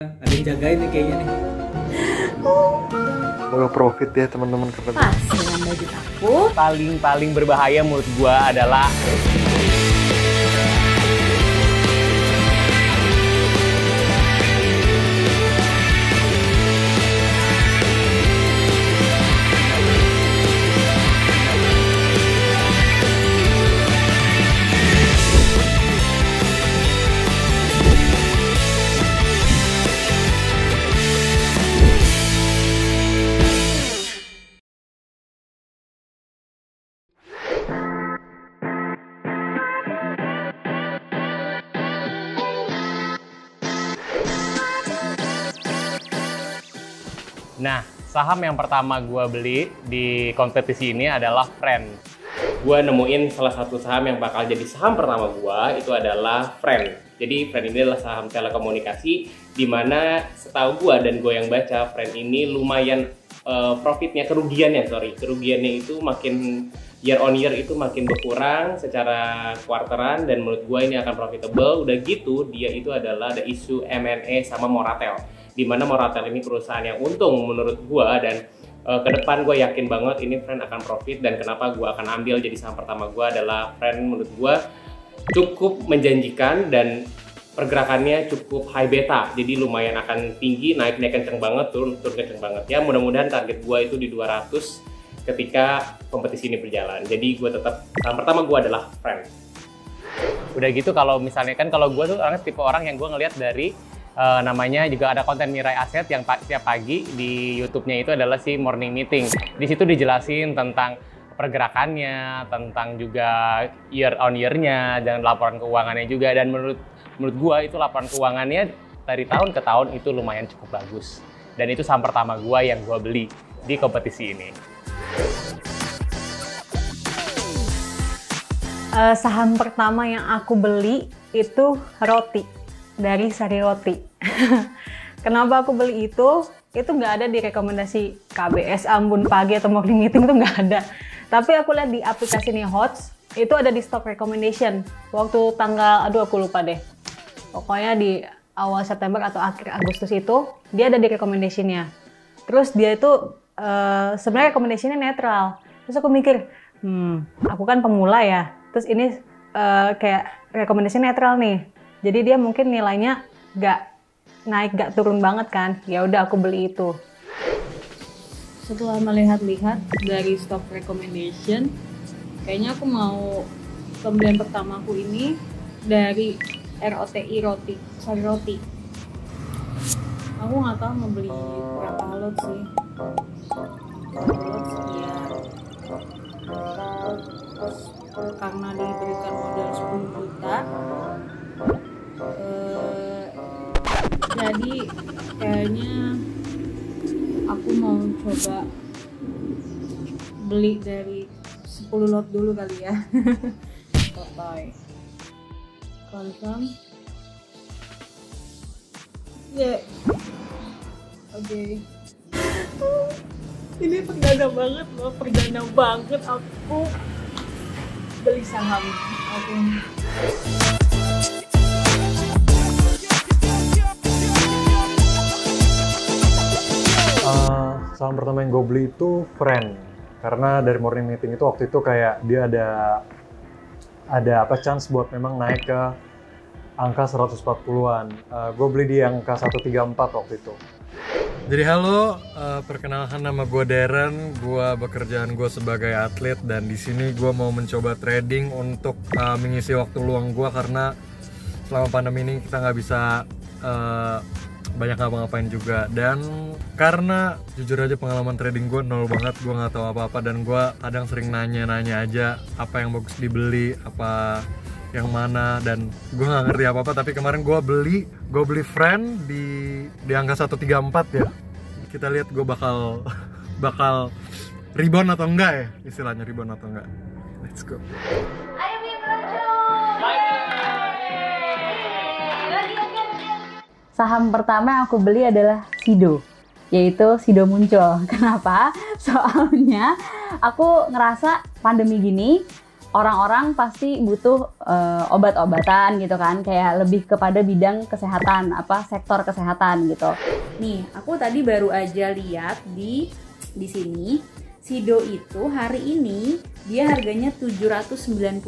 Ada yang jagain nih kayaknya nih. Semoga profit ya teman-teman kerja. Pas dengan baju aku. Paling berbahaya menurut gua adalah nah, saham yang pertama gua beli di kompetisi ini adalah Friend. Gua nemuin salah satu saham yang bakal jadi saham pertama gua, itu adalah Friend. Jadi Friend ini adalah saham telekomunikasi, di mana setahu gua dan gua yang baca, Friend ini lumayan kerugiannya itu makin year on year itu makin berkurang secara kuarteran, dan menurut gua ini akan profitable. Udah gitu, dia itu adalah ada isu M&A sama Moratel, di mana Moratel ini perusahaan yang untung menurut gua, dan ke depan gue yakin banget ini Friend akan profit. Dan kenapa gue akan ambil jadi saham pertama gue adalah Friend, menurut gue cukup menjanjikan dan pergerakannya cukup high beta, jadi lumayan akan tinggi, naik kenceng banget, turun kenceng banget ya. Mudah-mudahan target gue itu di 200 ketika kompetisi ini berjalan. Jadi gue tetap saham pertama gue adalah Friend. Udah gitu, kalau misalnya kan kalau gue tuh orangnya tipe orang yang gue ngelihat dari namanya juga ada konten Mirai Aset yang tiap pagi di YouTube-nya itu adalah si morning meeting. Di situ dijelasin tentang pergerakannya, tentang juga year on year-nya, dan laporan keuangannya juga. Dan menurut gua itu laporan keuangannya dari tahun ke tahun itu lumayan cukup bagus. Dan itu saham pertama gua yang gua beli di kompetisi ini. Saham pertama yang aku beli itu roti. Dari Sari Roti. Kenapa aku beli itu? Itu nggak ada di rekomendasi KBS, Ambon Pagi, atau Morning Meeting, itu nggak ada. Tapi aku lihat di aplikasi Hots, itu ada di stock recommendation. Waktu tanggal, aku lupa deh. Pokoknya di awal September atau akhir Agustus itu, dia ada di recommendation-nya. Terus dia itu sebenarnya recommendation-nya netral. Terus aku mikir, aku kan pemula ya. Terus ini kayak recommendation netral nih. Jadi dia mungkin nilainya nggak naik, nggak turun banget kan. Ya udah aku beli itu. Setelah melihat-lihat dari stock recommendation, kayaknya aku mau pembelian pertamaku ini dari ROTI Roti, Sari Roti. Aku nggak tahu mau beli berapa lot sih. Lot sekian. Karena diberikan modal 10 juta. Jadi kayaknya aku mau coba beli dari 10 lot dulu kali ya. Bye. Confirm. Ya. Oke. Ini perdana banget loh, perdana banget aku beli saham. Oke. Saham pertama yang gue beli itu Friend, karena dari morning meeting itu waktu itu kayak dia ada chance buat memang naik ke angka 140-an. Gue beli di angka 134 waktu itu. Jadi halo, perkenalkan nama gue Darren, pekerjaan gue sebagai atlet, dan di sini gue mau mencoba trading untuk mengisi waktu luang gue, karena selama pandemi ini kita nggak bisa banyak ngapa-ngapain juga. Dan karena jujur aja pengalaman trading gue nol banget, gue nggak tahu apa-apa, dan gue kadang sering nanya-nanya aja apa yang bagus dibeli, apa yang mana, dan gue nggak ngerti apa-apa. Tapi kemarin gue beli Friend di angka 134 ya. Kita lihat gue bakal rebound atau enggak ya, istilahnya rebound atau enggak. Let's go. Saham pertama yang aku beli adalah Sido, yaitu Sido Muncul. Kenapa? Soalnya aku ngerasa pandemi gini orang-orang pasti butuh obat-obatan gitu kan, kayak lebih kepada bidang kesehatan, sektor kesehatan gitu. Nih, aku tadi baru aja lihat di sini, Sido itu hari ini dia harganya 795,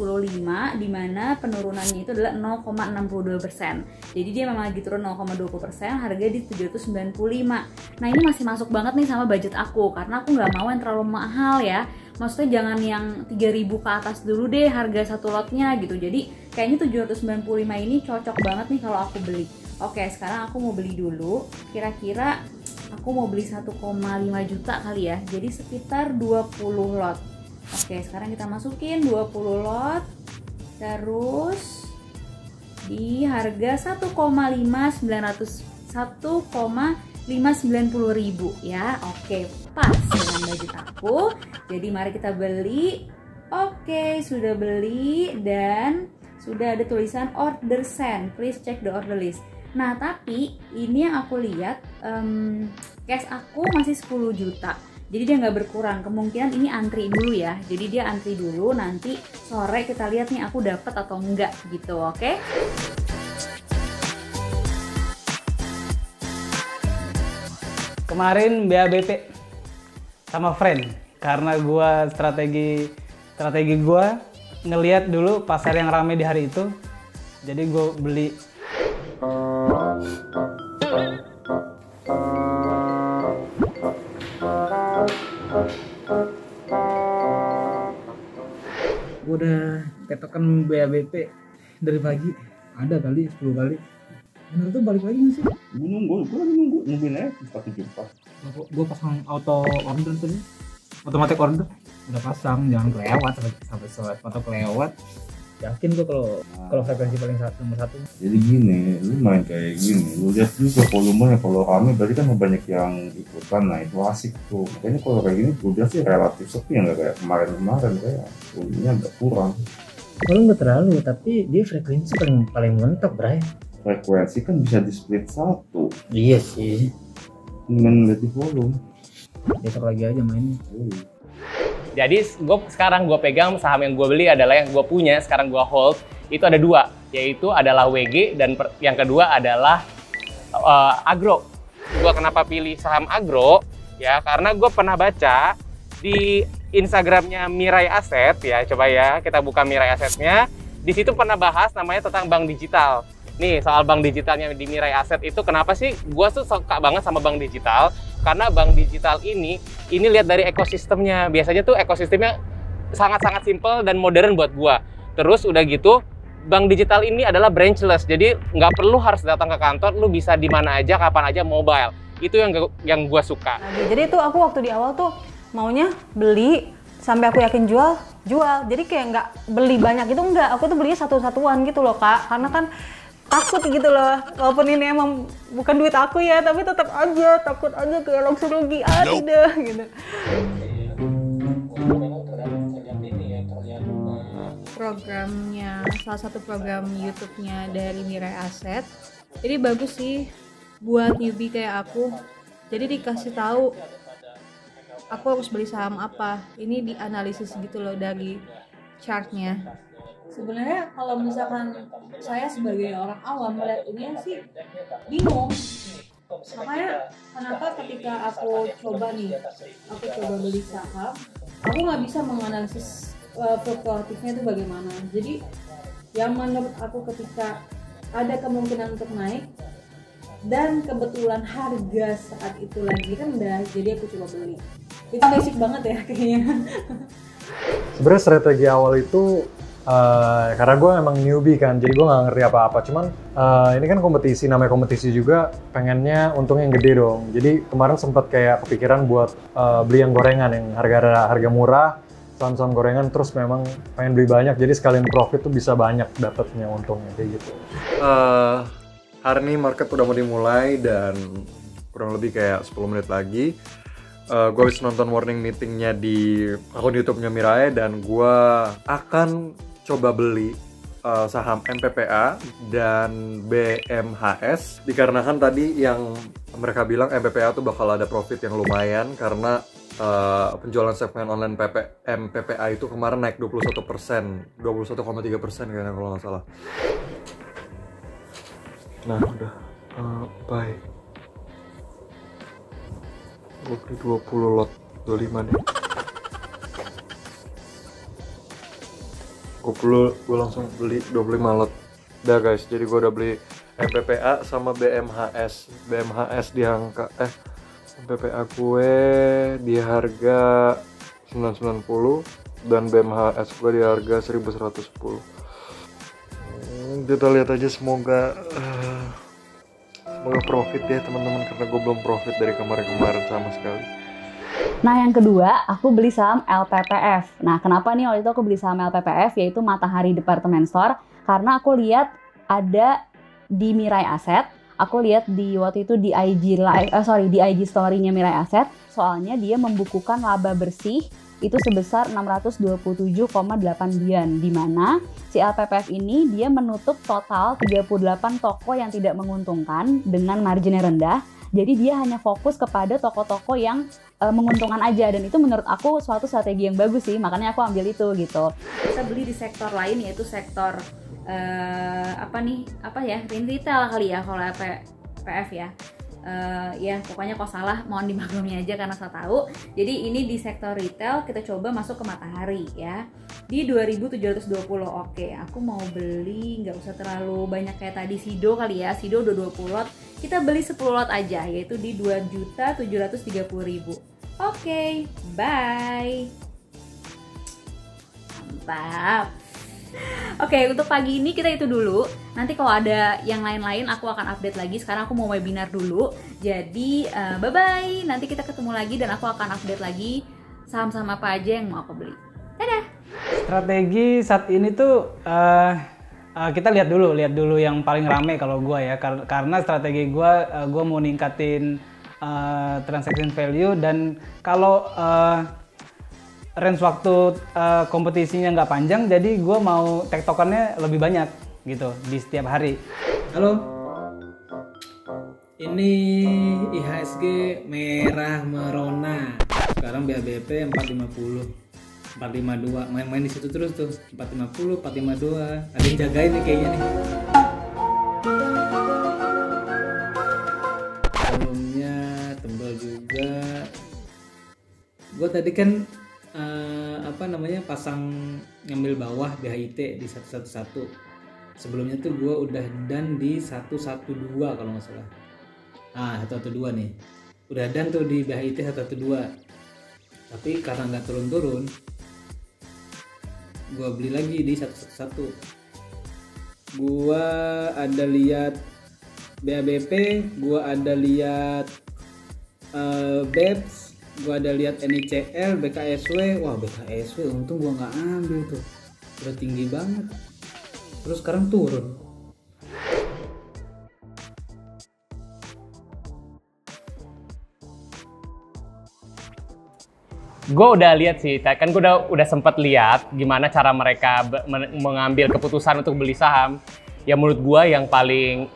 di mana penurunannya itu adalah 0,62%. Jadi dia memang lagi turun 0,20%, harga di 795. Nah ini masih masuk banget nih sama budget aku, karena aku nggak mau yang terlalu mahal ya. Maksudnya jangan yang 3.000 ke atas dulu deh harga satu lotnya gitu. Jadi kayaknya 795 ini cocok banget nih kalau aku beli. Oke, sekarang aku mau beli dulu. Kira-kira aku mau beli 1,5 juta kali ya. Jadi sekitar 20 lot. Oke, sekarang kita masukin 20 lot. Terus di harga 1,590.000 ya. Oke, pas dengan budget aku. Jadi mari kita beli. Oke, sudah beli dan sudah ada tulisan order send. Please check the order list. Nah, tapi ini yang aku lihat cash aku masih 10 juta. Jadi dia nggak berkurang. Kemungkinan ini antri dulu ya. Jadi dia antri dulu, nanti sore kita lihat nih aku dapat atau enggak gitu, oke? Kemarin BABP sama friend, karena gua strategi gua ngelihat dulu pasar yang rame di hari itu, jadi gua beli. Gue udah petokan BABP dari pagi. Ada kali 10 kali. Bener tuh balik lagi nggak sih? Gue nungguin aja 474. Gue pasang auto order tadi, automatic order. Udah pasang, jangan kelewat sampai foto kelewat. Yakin gue kalau frekuensi paling nomor 1. Jadi gini, lu main kayak gini, lu lihat juga volumenya, kalau rame berarti kan banyak yang ikutan, nah itu asik tuh. Makanya kalau kayak gini gue sih relatif sepi, nggak kayak kemarin kayak volumenya agak kurang. Kalau nggak terlalu, tapi dia frekuensi paling mentok, Bray. Frekuensi kan bisa di split 1. Iya sih. Dengan lihat di volume. Besok lagi aja mainnya. Jadi sekarang gue pegang saham yang gue beli adalah yang gue punya, sekarang gue hold, itu ada 2, yaitu adalah WG dan yang kedua adalah Agro. Gue kenapa pilih saham Agro? Ya karena gue pernah baca di Instagramnya Mirai Asset ya, coba ya kita buka Mirai Assetnya. Di situ pernah bahas namanya tentang bank digital. Nih soal bank digitalnya di Mirai Asset itu kenapa sih gue tuh suka banget sama bank digital? Karena bank digital ini lihat dari ekosistemnya. Biasanya tuh ekosistemnya sangat-sangat simple dan modern buat gua. Terus udah gitu, bank digital ini adalah branchless. Jadi nggak perlu harus datang ke kantor, lu bisa di mana aja, kapan aja, mobile. Itu yang gua suka. Jadi itu aku waktu di awal tuh maunya beli sampai aku yakin jual. Jadi kayak nggak beli banyak itu enggak. Aku tuh belinya satu-satuan gitu loh, Kak. Karena kan takut gitu loh, walaupun ini emang bukan duit aku ya, tapi tetap aja takut aja kayak langsung rugi tidak gitu. Programnya, salah satu program YouTube-nya dari Mirai Asset, jadi bagus sih buat newbie kayak aku. Jadi dikasih tahu aku harus beli saham apa, ini dianalisis gitu loh dari chartnya. Sebenarnya kalau misalkan saya sebagai orang awam melihat ini sih bingung. Makanya kenapa ketika aku coba beli saham, aku nggak bisa menganalisis fluktuatifnya itu bagaimana. Jadi yang menurut aku ketika ada kemungkinan untuk naik dan kebetulan harga saat itu lagi rendah, jadi aku coba beli. Itu basic banget ya kayaknya. Sebenarnya strategi awal itu karena gue emang newbie kan, jadi gue nggak ngerti apa-apa. Cuman ini kan kompetisi, namanya kompetisi juga, pengennya untungnya yang gede dong. Jadi kemarin sempat kayak kepikiran buat beli yang gorengan, yang harga murah, saham-saham gorengan. Terus memang pengen beli banyak, jadi sekalian profit tuh bisa banyak dapatnya untungnya kayak gitu. Hari ini market udah mau dimulai dan kurang lebih kayak 10 menit lagi. Gue habis nonton morning meetingnya di akun YouTube-nya Mirai dan gue akan coba beli saham MPPA dan BMHS dikarenakan tadi yang mereka bilang MPPA tuh bakal ada profit yang lumayan karena penjualan segmen online PPA itu kemarin naik 21%, 21,3% kayaknya kalau nggak salah. Nah udah, bye. Gue beli 20 lot, 25 nih. Gue langsung beli 25 lot. Udah guys, jadi gue udah beli MPPA sama BMHS. BMHS di angka MPPA gue di harga 990 dan BMHS gue di harga 1110. Kita lihat aja, semoga profit ya teman-teman, karena gue belum profit dari kemarin-kemarin sama sekali. Nah yang kedua, aku beli saham LPPF. Nah kenapa nih waktu itu aku beli saham LPPF, yaitu Matahari Department Store? Karena aku lihat ada di Mirai Asset. Aku lihat di waktu itu di di IG story-nya Mirai Asset, soalnya dia membukukan laba bersih itu sebesar 627,8 bian, di mana si LPPF ini dia menutup total 38 toko yang tidak menguntungkan dengan marginnya rendah. Jadi dia hanya fokus kepada toko-toko yang menguntungkan aja, dan itu menurut aku suatu strategi yang bagus sih, makanya aku ambil itu gitu. Kita beli di sektor lain, yaitu sektor retail kali ya kalau PF ya. Ya pokoknya kalau salah mohon dimaklumi aja karena saya tahu. Jadi ini di sektor retail kita coba masuk ke Matahari ya. Di 2.720. Oke, aku mau beli nggak usah terlalu banyak kayak tadi Sido kali ya. Sido udah 20 lot. Kita beli 10 lot aja, yaitu di 2.730.000. Oke, bye. Mantap. Oke, untuk pagi ini kita itu dulu. Nanti kalau ada yang lain-lain aku akan update lagi. Sekarang aku mau webinar dulu. Jadi bye-bye. Nanti kita ketemu lagi dan aku akan update lagi saham-saham apa aja yang mau aku beli. Dadah. Strategi saat ini tuh kita lihat dulu yang paling rame kalau gua ya. Karena strategi gua mau ningkatin transaction value, dan kalau range waktu kompetisinya nggak panjang, jadi gue mau tektokannya lebih banyak gitu di setiap hari. Halo, ini IHSG merah merona. Sekarang BABP 450, 452. Main-main di situ terus tuh, 450, 452. Ada yang jagain nih kayaknya nih. Volumenya tebal juga. Gue tadi kan pasang ngambil bawah BHIT di 111. Sebelumnya tuh gue udah done di 112 kalau nggak salah. 112 nih. Udah done tuh di BHIT 112. Tapi karena nggak turun-turun, gue beli lagi di 111. Gue ada lihat BABP, gue ada lihat BEPS, gue ada lihat NICL, BKSW. Wah, BKSW untung gue nggak ambil tuh, udah tinggi banget, terus sekarang turun. Gue udah lihat sih, kan gue udah sempat lihat gimana cara mereka mengambil keputusan untuk beli saham. Ya menurut gue yang paling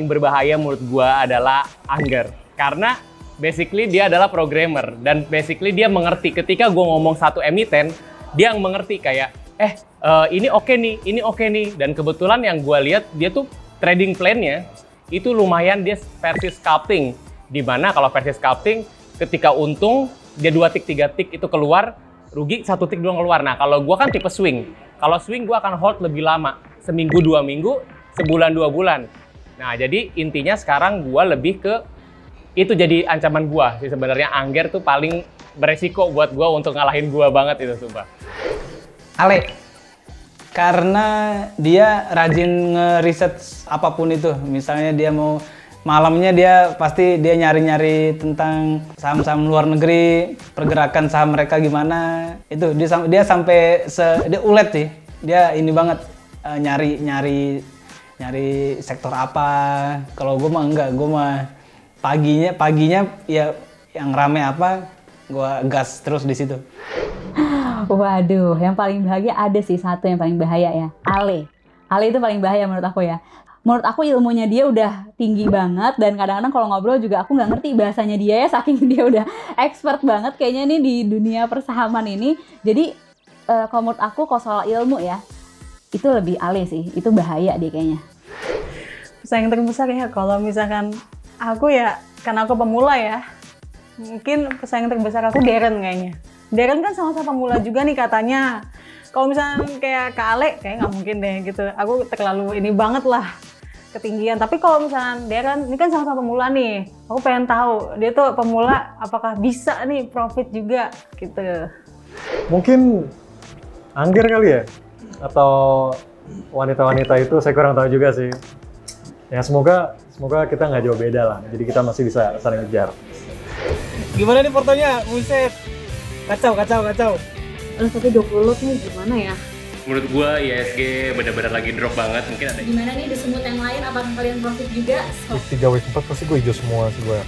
berbahaya menurut gue adalah Angger, karena basically dia adalah programmer, dan basically dia mengerti ketika gue ngomong satu emiten, dia yang mengerti kayak ini oke nih, dan kebetulan yang gue lihat dia tuh trading plan-nya itu lumayan, dia versi scalping, dimana kalau versi scalping ketika untung dia 2 tick 3 tick itu keluar, rugi 1 tick doang keluar. Nah kalau gue kan tipe swing, kalau swing gue akan hold lebih lama, seminggu 2 minggu, sebulan 2 bulan. Nah jadi intinya sekarang gue lebih ke itu jadi ancaman gua sih sebenarnya. Angger tuh paling beresiko buat gua untuk ngalahin gua banget itu, sumpah. Ale, karena dia rajin ngeriset apapun itu. Misalnya dia mau malamnya pasti dia nyari-nyari tentang saham-saham luar negeri, pergerakan saham mereka gimana. Itu dia sampai dia ulet sih. Dia ini banget nyari sektor apa. Kalau gua mah enggak, gua mah paginya ya yang rame apa, gua gas terus di situ. Waduh, yang paling bahagia ada sih satu yang paling bahaya ya, Ale itu paling bahaya menurut aku ya. menurut aku ilmunya dia udah tinggi banget, dan kadang-kadang kalau ngobrol juga aku nggak ngerti bahasanya dia ya, saking dia udah expert banget kayaknya nih di dunia persahaman ini. Jadi kalau menurut aku kalau soal ilmu ya itu lebih alih sih, itu bahaya deh kayaknya. Pesaing terbesar ya kalau misalkan aku ya, karena aku pemula ya, mungkin pesaing terbesar aku Darren kayaknya. Darren kan sama-sama pemula juga nih katanya. Kalau misalnya kayak Kak Ale, kayak nggak mungkin deh gitu. Aku terlalu ini banget lah ketinggian. Tapi kalau misalnya Darren, ini kan sama-sama pemula nih. Aku pengen tahu dia tuh pemula apakah bisa nih profit juga gitu. Mungkin Angger kali ya, atau wanita-wanita itu saya kurang tahu juga sih. Ya semoga kita nggak jauh beda lah. Jadi kita masih bisa saling ngejar. Gimana nih fotonya? Buset. Kacau. Tapi 20 lot nih gimana ya? Menurut gua ISG benar-benar lagi drop banget. Mungkin ada Gimana nih di semut yang lain, apakah kalian profit juga? Week 3, week 4 pasti gue hijau semua sih gue.